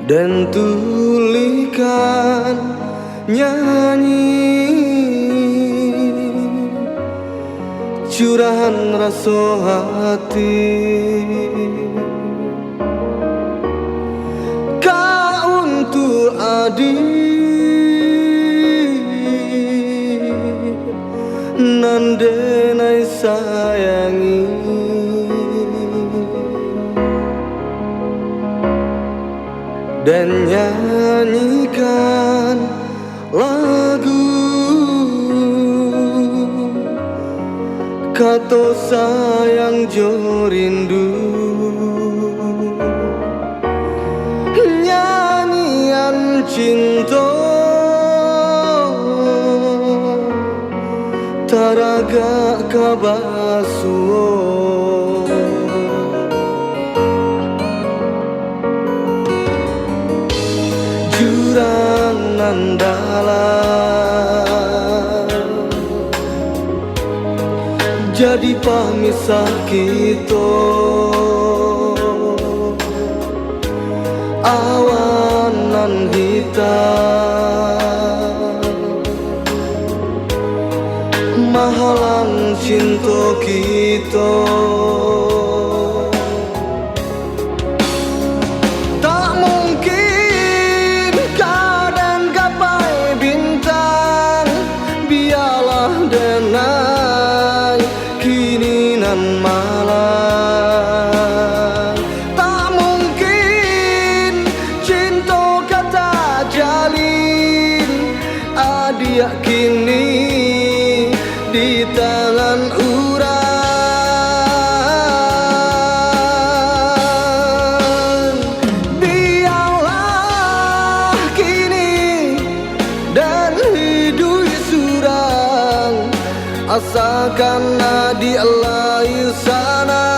Dan tulikan nyanyi curahan rasa hati kau untuk adik nandenai sayangi. Dan nyanyikan lagu kata sayang jo rindu, nyanyian cinta taraga kabasuo. Jurang andalan jadi pemisah kita, awanan hitam mahalan cinta kita. Malam tak mungkin cinta kata jalin adia kini di tangan urang. Biarlah kini dan hidup surang asalkan di Allah sana.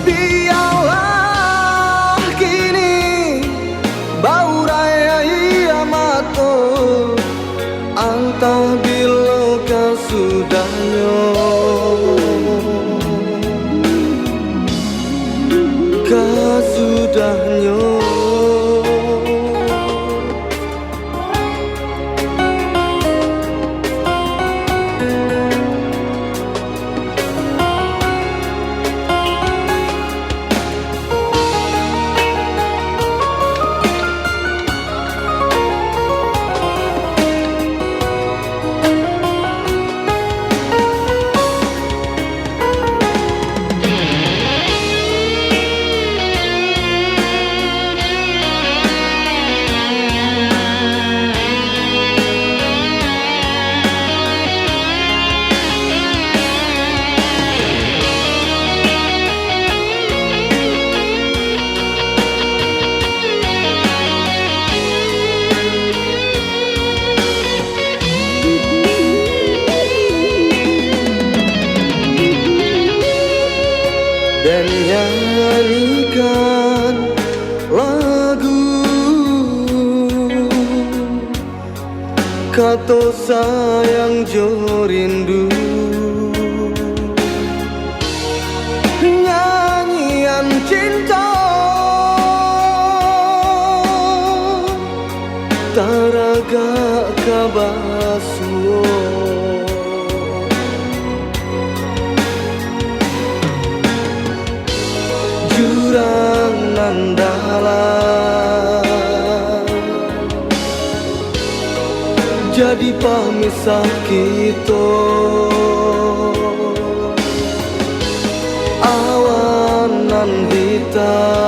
Biarlah kini bau raya amato antah bila kasudahnya kasudahnya. Dan nyanyikan lagu kata sayang jo rindu, nyanyian cinta taraga kabasuo. Jurang andalan jadi pemisah kita, awanan hitam